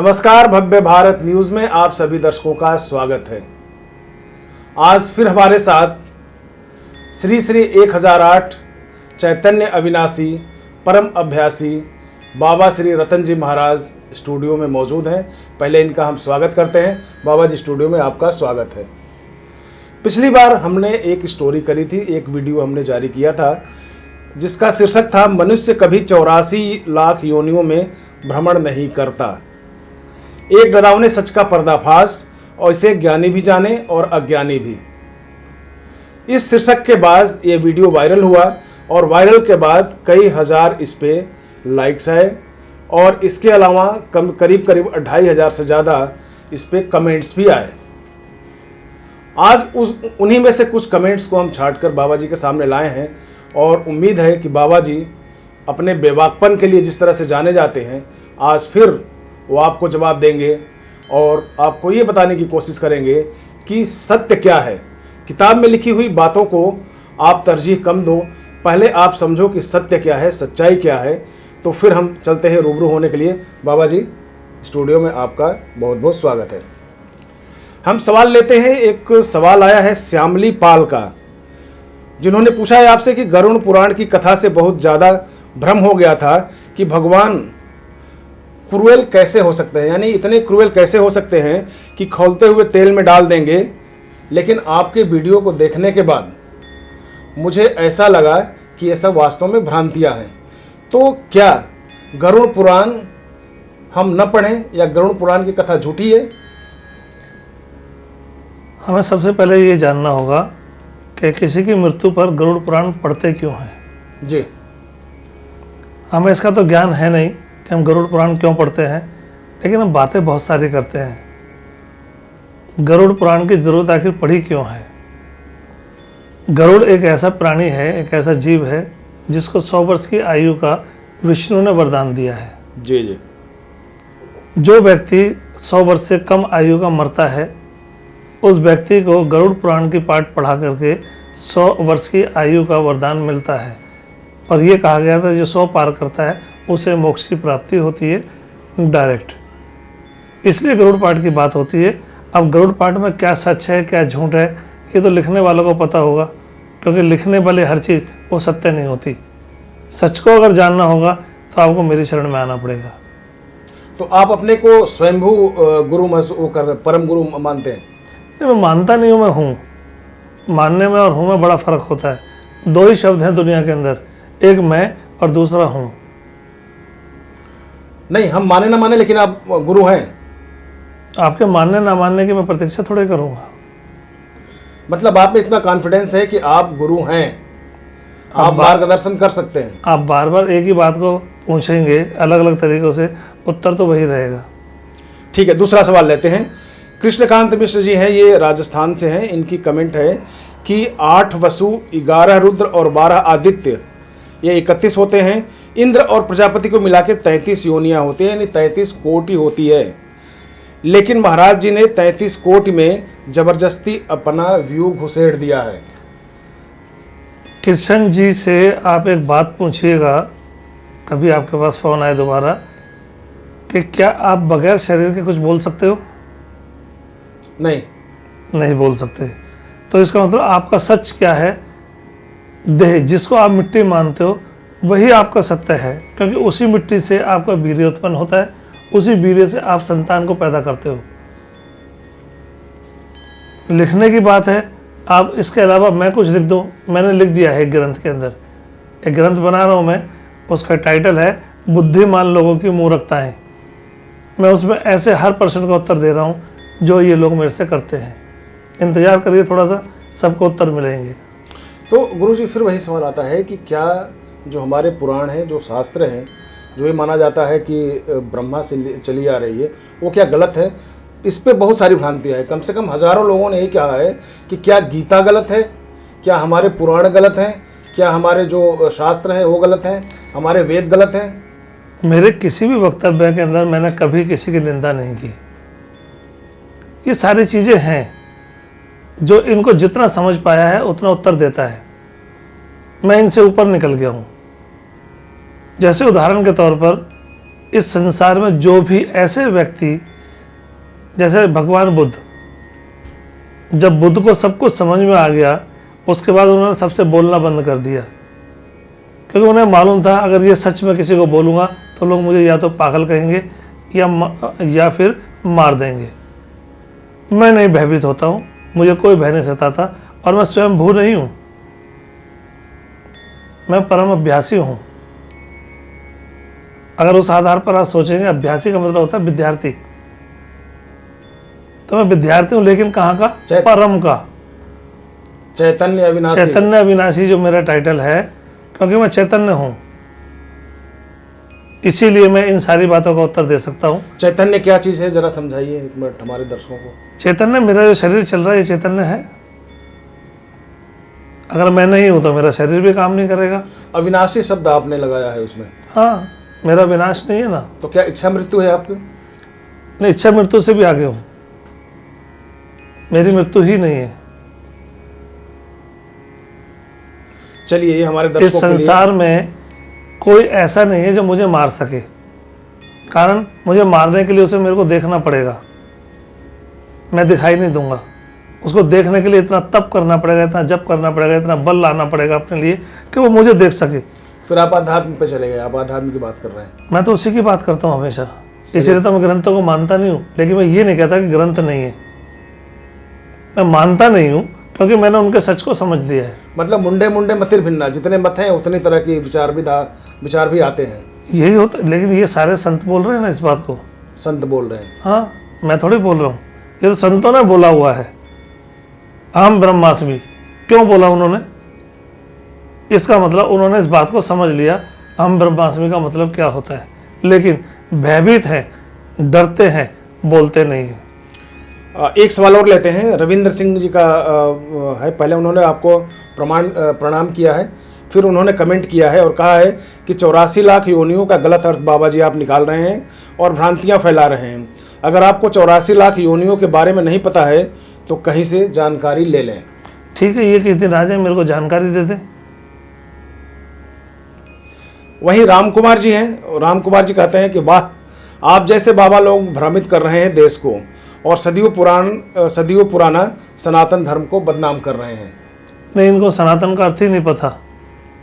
नमस्कार, भव्य भारत न्यूज में आप सभी दर्शकों का स्वागत है। आज फिर हमारे साथ श्री श्री 1008 चैतन्य अविनाशी परम अभ्यासी बाबा श्री रतन जी महाराज स्टूडियो में मौजूद हैं। पहले इनका हम स्वागत करते हैं। बाबा जी, स्टूडियो में आपका स्वागत है। पिछली बार हमने एक स्टोरी करी थी, एक वीडियो हमने जारी किया था जिसका शीर्षक था मनुष्य कभी 84 लाख योनियों में भ्रमण नहीं करता। एक डरावने सच का पर्दाफाश, और इसे ज्ञानी भी जाने और अज्ञानी भी। इस शीर्षक के बाद ये वीडियो वायरल हुआ और वायरल के बाद कई हजार इस पे लाइक्स आए और इसके अलावा करीब 2500 से ज़्यादा इस पे कमेंट्स भी आए। आज उन्हीं में से कुछ कमेंट्स को हम छांट कर बाबा जी के सामने लाए हैं और उम्मीद है कि बाबा जी अपने बेबाकपन के लिए जिस तरह से जाने जाते हैं, आज फिर वो आपको जवाब देंगे और आपको ये बताने की कोशिश करेंगे कि सत्य क्या है। किताब में लिखी हुई बातों को आप तरजीह कम दो, पहले आप समझो कि सत्य क्या है, सच्चाई क्या है, तो फिर हम चलते हैं रूबरू होने के लिए। बाबा जी, स्टूडियो में आपका बहुत बहुत स्वागत है। हम सवाल लेते हैं। एक सवाल आया है श्यामली पाल का, जिन्होंने पूछा है आपसे कि गरुड़ पुराण की कथा से बहुत ज़्यादा भ्रम हो गया था कि भगवान क्रूएल कैसे हो सकते हैं, यानी इतने क्रूएल कैसे हो सकते हैं कि खौलते हुए तेल में डाल देंगे। लेकिन आपके वीडियो को देखने के बाद मुझे ऐसा लगा कि ये सब वास्तव में भ्रांतियां हैं। तो क्या गरुड़ पुराण हम न पढ़ें या गरुड़ पुराण की कथा झूठी है? हमें सबसे पहले ये जानना होगा कि किसी की मृत्यु पर गरुड़ पुराण पढ़ते क्यों हैं। जी, हमें इसका तो ज्ञान है नहीं कि हम गरुड़ पुराण क्यों पढ़ते हैं, लेकिन हम बातें बहुत सारी करते हैं। गरुड़ पुराण की ज़रूरत आखिर पड़ी क्यों है? गरुड़ एक ऐसा प्राणी है, एक ऐसा जीव है जिसको 100 वर्ष की आयु का विष्णु ने वरदान दिया है। जी जी। जो व्यक्ति 100 वर्ष से कम आयु का मरता है, उस व्यक्ति को गरुड़ पुराण की पाठ पढ़ा करके 100 वर्ष की आयु का वरदान मिलता है। और ये कहा गया था जो 100 पार करता है उसे मोक्ष की प्राप्ति होती है डायरेक्ट। इसलिए गरुड़ पाठ की बात होती है। अब गरुड़ पाठ में क्या सच है क्या झूठ है, ये तो लिखने वालों को पता होगा, क्योंकि लिखने वाले हर चीज़ वो सत्य नहीं होती। सच को अगर जानना होगा तो आपको मेरी शरण में आना पड़ेगा। तो आप अपने को स्वयंभू गुरु परम गुरु मानते हैं? नहीं, मैं मानता नहीं हूँ, मैं हूँ। मानने में और हूँ में बड़ा फ़र्क होता है। 2 ही शब्द हैं दुनिया के अंदर, एक मैं और दूसरा हूँ। नहीं, हम माने ना माने, लेकिन आप गुरु हैं। आपके मानने ना मानने की मैं प्रतीक्षा थोड़े करूँगा। मतलब आप में इतना कॉन्फिडेंस है कि आप गुरु हैं, आप मार्गदर्शन कर सकते हैं। आप बार बार एक ही बात को पूछेंगे अलग अलग तरीक़ों से, उत्तर तो वही रहेगा। ठीक है, दूसरा सवाल लेते हैं। कृष्णकांत मिश्र जी हैं, ये राजस्थान से हैं। इनकी कमेंट है कि 8 वसु, 11 रुद्र और 12 आदित्य, ये 31 होते हैं। इंद्र और प्रजापति को मिला के 33 योनियाँ होती हैं, यानी 33 कोटि होती है। लेकिन महाराज जी ने 33 कोटि में जबरदस्ती अपना व्यू घुसेड़ दिया है। कृष्ण जी से आप एक बात पूछिएगा, कभी आपके पास फ़ोन आए दोबारा, कि क्या आप बगैर शरीर के कुछ बोल सकते हो? नहीं बोल सकते। तो इसका मतलब आपका सच क्या है? देह, जिसको आप मिट्टी मानते हो वही आपका सत्य है, क्योंकि उसी मिट्टी से आपका वीर्य उत्पन्न होता है, उसी वीर्य से आप संतान को पैदा करते हो। लिखने की बात है, आप इसके अलावा मैं कुछ लिख दूं, मैंने लिख दिया है एक ग्रंथ के अंदर, एक ग्रंथ बना रहा हूं मैं, उसका टाइटल है बुद्धिमान लोगों की मूर्खताएं। मैं उसमें ऐसे हर प्रश्न का उत्तर दे रहा हूं जो ये लोग मेरे से करते हैं। इंतज़ार करिए थोड़ा सा, सबको उत्तर मिलेंगे। तो गुरुजी, फिर वही सवाल आता है कि क्या जो हमारे पुराण हैं, जो शास्त्र हैं, जो ये माना जाता है कि ब्रह्मा से चली आ रही है, वो क्या गलत है? इस पे बहुत सारी भ्रांतियाँ हैं। कम से कम हज़ारों लोगों ने यही कहा है कि क्या गीता गलत है, क्या हमारे पुराण गलत हैं, क्या हमारे जो शास्त्र हैं वो गलत हैं, हमारे वेद गलत हैं। मेरे किसी भी वक्तव्य के अंदर मैंने कभी किसी की निंदा नहीं की। ये सारी चीज़ें हैं, जो इनको जितना समझ पाया है उतना उत्तर देता है। मैं इनसे ऊपर निकल गया हूँ। जैसे उदाहरण के तौर पर इस संसार में जो भी ऐसे व्यक्ति, जैसे भगवान बुद्ध, जब बुद्ध को सब कुछ समझ में आ गया, उसके बाद उन्होंने सबसे बोलना बंद कर दिया, क्योंकि उन्हें मालूम था अगर ये सच में किसी को बोलूँगा तो लोग मुझे या तो पागल कहेंगे या फिर मार देंगे। मैं नहीं भयभीत होता हूँ, मुझे कोई भय नहीं सताता, और मैं स्वयं भू नहीं हूँ, मैं परम अभ्यासी हूँ। अगर उस आधार पर आप सोचेंगे, अभ्यासी का मतलब होता है विद्यार्थी, तो मैं विद्यार्थी हूँ, लेकिन कहाँ का? परम का। चैतन्य अविनाशी। चैतन्य अविनाशी जो मेरा टाइटल है, क्योंकि मैं चैतन्य हूँ, इसीलिए मैं इन सारी बातों का उत्तर दे सकता हूँ। चैतन्य क्या चीज़ है, जरा समझाइए एक मिनट हमारे दर्शकों को। चैतन्य मेरा जो शरीर चल रहा है, ये चैतन्य है। अगर मैं नहीं हूँ तो मेरा शरीर भी काम नहीं करेगा। अविनाशी शब्द आपने लगाया है उसमें। हाँ, मेरा विनाश नहीं है ना। तो क्या इच्छा मृत्यु है आपकी? नहीं, इच्छा मृत्यु से भी आगे हूँ, मेरी मृत्यु ही नहीं है। चलिए, हमारे दर्शकों इस संसार में कोई ऐसा नहीं है जो मुझे मार सके, कारण मुझे मारने के लिए उसे मेरे को देखना पड़ेगा, मैं दिखाई नहीं दूंगा। उसको देखने के लिए इतना तप करना पड़ेगा, इतना जप करना पड़ेगा, इतना बल लाना पड़ेगा अपने लिए कि वो मुझे देख सके। फिर आप आध्यात्म पे चले गए, आप आध्यात्म की बात कर रहे हैं। मैं तो उसी की बात करता हूँ हमेशा, इसलिए तो मैं ग्रंथों को मानता नहीं हूँ, लेकिन मैं ये नहीं कहता कि ग्रंथ नहीं है। मैं मानता नहीं हूँ क्योंकि मैंने उनके सच को समझ लिया है। मतलब मुंडे मुंडे मतिर भिन्ना, जितने मत हैं उतनी तरह की विचार भी आते हैं, यही होता। लेकिन ये सारे संत बोल रहे हैं ना इस बात को, संत बोल रहे हैं। हाँ, मैं थोड़ी बोल रहा हूँ, ये तो संतों ने बोला हुआ है। अहम ब्रह्मास्मि क्यों बोला उन्होंने? इसका मतलब उन्होंने इस बात को समझ लिया, अहम ब्रह्मास्मि का मतलब क्या होता है। लेकिन भयभीत हैं, डरते हैं, बोलते नहीं हैं। एक सवाल और लेते हैं। रविंद्र सिंह जी का है। पहले उन्होंने आपको प्रणाम किया है, फिर उन्होंने कमेंट किया है और कहा है कि 84 लाख योनियों का गलत अर्थ बाबा जी आप निकाल रहे हैं और भ्रांतियां फैला रहे हैं। अगर आपको 84 लाख योनियों के बारे में नहीं पता है तो कहीं से जानकारी ले लें। ठीक है, ये किस दिन आ जाए, मेरे को जानकारी दे दें। वहीं राम कुमार जी हैं। राम कुमार जी कहते हैं कि वाह, आप जैसे बाबा लोग भ्रमित कर रहे हैं देश को और सदियों पुराना सनातन धर्म को बदनाम कर रहे हैं। नहीं, इनको सनातन का अर्थ ही नहीं पता।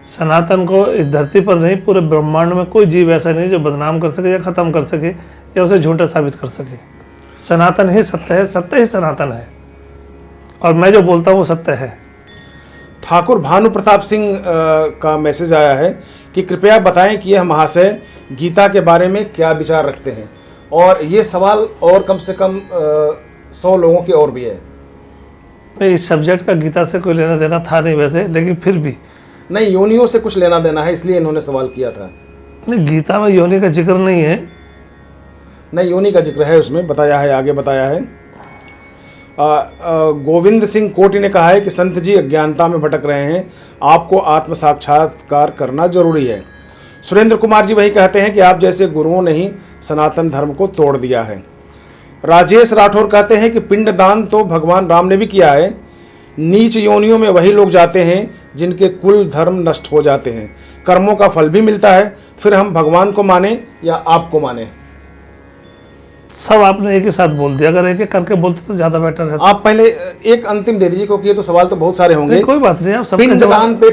सनातन को इस धरती पर नहीं, पूरे ब्रह्मांड में कोई जीव ऐसा नहीं जो बदनाम कर सके या ख़त्म कर सके या उसे झूठा साबित कर सके। सनातन ही सत्य है, सत्य ही सनातन है, और मैं जो बोलता हूँ वो सत्य है। ठाकुर भानु प्रताप सिंह का मैसेज आया है कि कृपया बताएं कि यह महाशय गीता के बारे में क्या विचार रखते हैं। और ये सवाल और कम से कम 100 लोगों की और भी है। नहीं, इस सब्जेक्ट का गीता से कोई लेना देना था नहीं वैसे, लेकिन फिर भी नहीं, योनियों से कुछ लेना देना है, इसलिए इन्होंने सवाल किया था। नहीं, गीता में योनि का जिक्र नहीं है। नहीं, योनि का जिक्र है, उसमें बताया है, आगे बताया है। गोविंद सिंह कोटी ने कहा है कि संत जी अज्ञानता में भटक रहे हैं, आपको आत्म साक्षात्कार करना जरूरी है। सुरेंद्र कुमार जी वही कहते हैं कि आप जैसे गुरुओं ने ही सनातन धर्म को तोड़ दिया है। राजेश राठौर कहते हैं कि पिंडदान तो भगवान राम ने भी किया है। नीच योनियों में वही लोग जाते हैं जिनके कुल धर्म नष्ट हो जाते हैं, कर्मों का फल भी मिलता है। फिर हम भगवान को माने या आपको माने? सब आपने एक ही साथ बोल दिया, अगर एक एक करके बोलते तो ज्यादा बेटर है। आप पहले एक अंतिम दे दीजिए, क्योंकि ये तो सवाल तो बहुत सारे होंगे। कोई बात नहीं, आप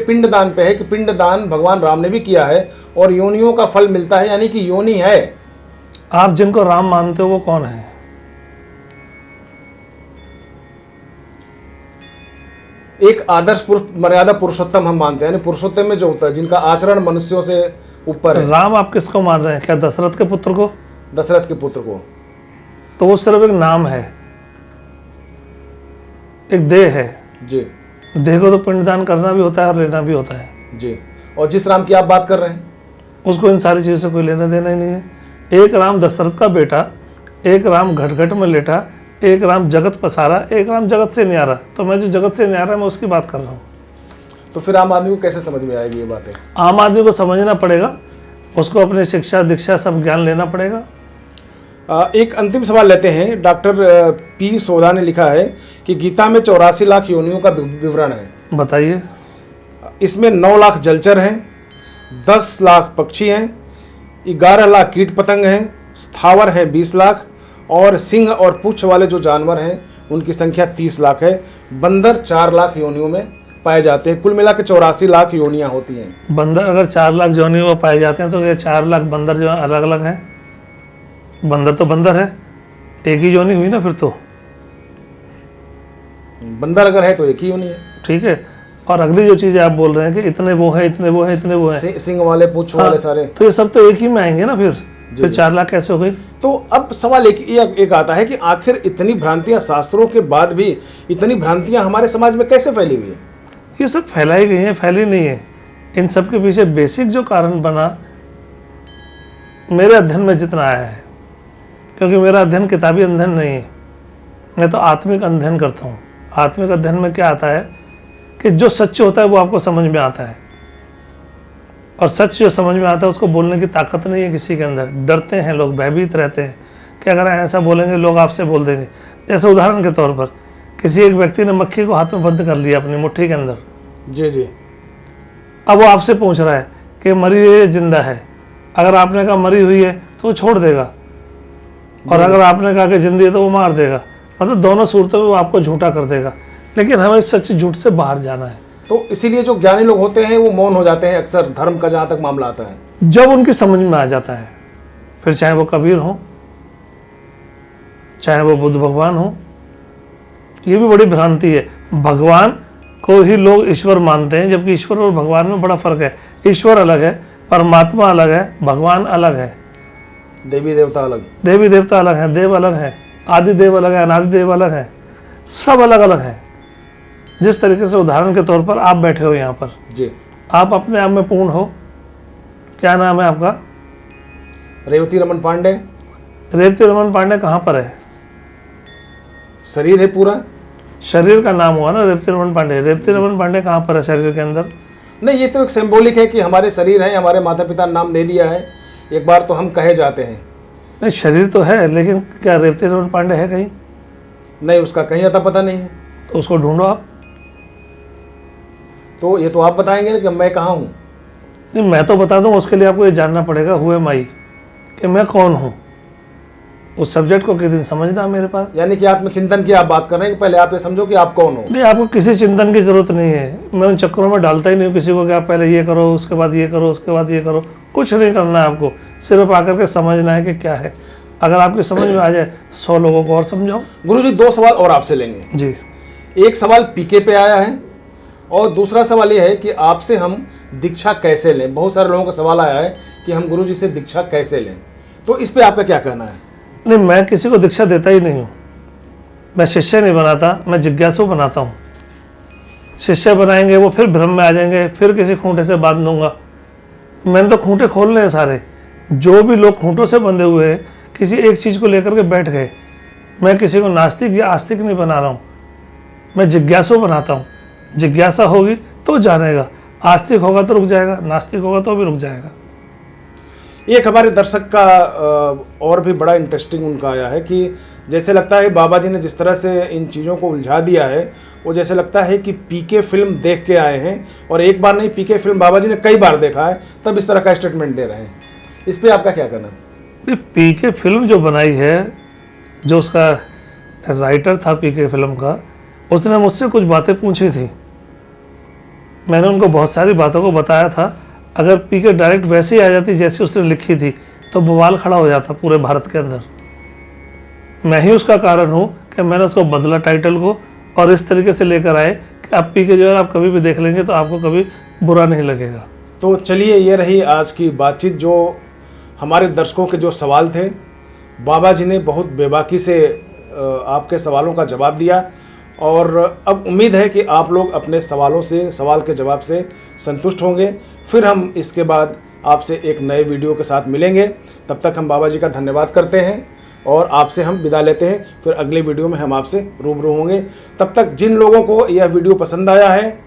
पिंडदान पे है कि पिंडदान भगवान राम ने भी किया है और योनियों का फल मिलता है, यानी कि योनि है। आप जिनको राम मानते हो वो कौन है? एक आदर्श मर्यादा पुरुषोत्तम हम मानते हैं, यानी पुरुषोत्तम में जो होता है जिनका आचरण मनुष्यों से ऊपर है। राम आप किसको मान रहे हैं? क्या दशरथ के पुत्र को? दशरथ के पुत्र को। तो वो सिर्फ एक नाम है, एक देह है जी। देह को तो पिंडदान करना भी होता है और लेना भी होता है जी। और जिस राम की आप बात कर रहे हैं उसको इन सारी चीज़ों से कोई लेना देना ही नहीं है। एक राम दशरथ का बेटा, एक राम घट में लेटा, एक राम जगत पसारा, एक राम जगत से न्यारा। तो मैं जो जगत से न्यारा मैं उसकी बात कर रहा हूँ। तो फिर आम आदमी को कैसे समझ में आएगी ये बातें? आम आदमी को समझना पड़ेगा, उसको अपनी शिक्षा दीक्षा सब ज्ञान लेना पड़ेगा। एक अंतिम सवाल लेते हैं। डॉक्टर पी सोधा ने लिखा है कि गीता में 84 लाख योनियों का विवरण है। बताइए। इसमें 9 लाख जलचर हैं, 10 लाख पक्षी हैं, 11 लाख कीट पतंग हैं, स्थावर हैं 20 लाख, और सिंह और पूंछ वाले जो जानवर हैं उनकी संख्या 30 लाख है। बंदर 4 लाख योनियों में पाए जाते हैं। कुल मिला के 84 लाख योनियां होती हैं। बंदर अगर 4 लाख योनियों में पाए जाते हैं तो ये 4 लाख बंदर जो अलग अलग हैं? बंदर तो बंदर है, एक ही योनि हुई ना फिर तो। बंदर अगर है तो एक ही योनि है। ठीक है। और अगली जो चीज़ आप बोल रहे हैं कि इतने वो है, इतने वो है, इतने वो है, सिंह वाले, पूंछ वाले सारे, तो ये सब तो एक ही में आएंगे ना फिर 4 लाख कैसे हो गई? तो अब सवाल एक आता है कि आखिर इतनी भ्रांतियां, शास्त्रों के बाद भी इतनी भ्रांतियां हमारे समाज में कैसे फैली हुई है? ये सब फैलाई गई हैं, फैली नहीं है। इन सब के पीछे बेसिक जो कारण बना, मेरे अध्ययन में जितना आया है, क्योंकि मेरा अध्ययन किताबी अध्ययन नहीं है, मैं तो आत्मिक अध्ययन करता हूँ। आत्मिक अध्ययन में क्या आता है कि जो सच होता है वो आपको समझ में आता है, और सच जो समझ में आता है उसको बोलने की ताकत नहीं है किसी के अंदर। डरते हैं लोग, भयभीत रहते हैं कि अगर ऐसा बोलेंगे लोग आपसे बोल देंगे। जैसे उदाहरण के तौर पर किसी एक व्यक्ति ने मक्खी को हाथ में बंद कर लिया अपनी मुट्ठी के अंदर। जी जी। अब वो आपसे पूछ रहा है कि मरी हुई है जिंदा है। अगर आपने कहा मरी हुई है तो वो छोड़ देगा, और अगर आपने कहा कि जिंदी है तो वो मार देगा। मतलब दोनों सूरतों में वो आपको झूठा कर देगा। लेकिन हमें सच झूठ से बाहर जाना है, तो इसीलिए जो ज्ञानी लोग होते हैं वो मौन हो जाते हैं अक्सर, धर्म का जहाँ तक मामला आता है। जब उनकी समझ में आ जाता है, फिर चाहे वो कबीर हो, चाहे वो बुद्ध भगवान हो। ये भी बड़ी भ्रांति है, भगवान को ही लोग ईश्वर मानते हैं, जबकि ईश्वर और भगवान में बड़ा फर्क है। ईश्वर अलग है, परमात्मा अलग है, भगवान अलग है, देवी देवता अलग, देवी देवता अलग है, देव अलग है, आदि देव अलग है, अनादि देव अलग है, सब अलग अलग है। जिस तरीके से उदाहरण के तौर पर आप बैठे हो यहाँ पर जी, आप अपने आप में पूर्ण हो। क्या नाम है आपका? रेवती रमन पांडे। रेवती रमन पांडे कहाँ पर है? शरीर है पूरा, शरीर का नाम हुआ ना रेवती रमन पांडे। रेवती रमन पांडे कहाँ पर है शरीर के अंदर? नहीं, ये तो एक सिंबॉलिक है कि हमारे शरीर है, हमारे माता पिता ने नाम दे दिया है, एक बार तो हम कहे जाते हैं। नहीं, शरीर तो है, लेकिन क्या रेवती रमन पांडे है कहीं? नहीं, उसका कहीं अता पता नहीं है। तो उसको ढूंढो आप। तो ये तो आप बताएंगे ना कि मैं कहाँ हूँ। नहीं, मैं तो बता दूँ, उसके लिए आपको ये जानना पड़ेगा हुए माई कि मैं कौन हूँ। उस सब्जेक्ट को किस दिन समझना मेरे पास। यानी कि आत्मचिंतन की आप बात कर रहे हैं कि पहले आप ये समझो कि आप कौन हो। नहीं, आपको किसी चिंतन की जरूरत नहीं है। मैं उन चक्करों में डालता ही नहीं हूँ किसी को कि आप पहले ये करो, उसके बाद ये करो, उसके बाद ये करो। कुछ नहीं करना है आपको, सिर्फ आकर के समझना है कि क्या है। अगर आपकी समझ में आ जाए 100 लोगों को और समझाओ। गुरुजी, 2 सवाल और आपसे लेंगे जी। एक सवाल पीके पे आया है और दूसरा सवाल ये है कि आपसे हम दीक्षा कैसे लें। बहुत सारे लोगों का सवाल आया है कि हम गुरुजी से दीक्षा कैसे लें, तो इस पे आपका क्या कहना है? नहीं, मैं किसी को दीक्षा देता ही नहीं हूँ। मैं शिष्य नहीं बनाता, मैं जिज्ञासु बनाता हूँ। शिष्य बनाएंगे वो फिर भ्रम में आ जाएंगे, फिर किसी खूंटे से बांध दूंगा। मैंने तो खूंटे खोलने हैं सारे। जो भी लोग खूंटों से बंधे हुए हैं, किसी एक चीज़ को लेकर के बैठ गए। मैं किसी को नास्तिक या आस्तिक नहीं बना रहा हूँ, मैं जिज्ञासु बनाता हूँ। जिज्ञासा होगी तो जानेगा, आस्तिक होगा तो रुक जाएगा, नास्तिक होगा तो भी रुक जाएगा। एक हमारे दर्शक का और भी बड़ा इंटरेस्टिंग उनका आया है कि जैसे लगता है बाबा जी ने जिस तरह से इन चीज़ों को उलझा दिया है, वो जैसे लगता है कि पीके फिल्म देख के आए हैं, और एक बार नहीं, पीके फिल्म बाबा जी ने कई बार देखा है, तब इस तरह का स्टेटमेंट दे रहे हैं। इस पर आपका क्या कहना है? पीके फिल्म जो बनाई है, जो उसका राइटर था पीके फिल्म का, उसने मुझसे कुछ बातें पूछी थी। मैंने उनको बहुत सारी बातों को बताया था। अगर पीके डायरेक्ट वैसे ही आ जाती जैसी उसने लिखी थी तो बवाल खड़ा हो जाता पूरे भारत के अंदर। मैं ही उसका कारण हूँ कि मैंने उसको बदला टाइटल को, और इस तरीके से लेकर आए कि आप पीके जो है आप कभी भी देख लेंगे तो आपको कभी बुरा नहीं लगेगा। तो चलिए, ये रही आज की बातचीत। जो हमारे दर्शकों के जो सवाल थे, बाबा जी ने बहुत बेबाकी से आपके सवालों का जवाब दिया, और अब उम्मीद है कि आप लोग अपने सवालों से, सवाल के जवाब से संतुष्ट होंगे। फिर हम इसके बाद आपसे एक नए वीडियो के साथ मिलेंगे। तब तक हम बाबा जी का धन्यवाद करते हैं और आपसे हम विदा लेते हैं। फिर अगले वीडियो में हम आपसे रूबरू होंगे। तब तक जिन लोगों को यह वीडियो पसंद आया है,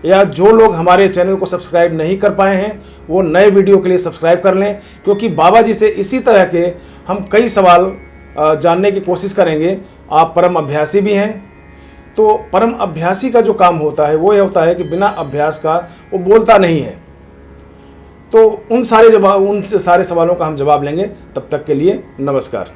या जो लोग हमारे चैनल को सब्सक्राइब नहीं कर पाए हैं, वो नए वीडियो के लिए सब्सक्राइब कर लें, क्योंकि बाबा जी से इसी तरह के हम कई सवाल जानने की कोशिश करेंगे। आप परम अभ्यासी भी हैं, तो परम अभ्यासी का जो काम होता है वो ये होता है कि बिना अभ्यास का वो बोलता नहीं है। तो उन सारे सवालों का हम जवाब लेंगे। तब तक के लिए नमस्कार।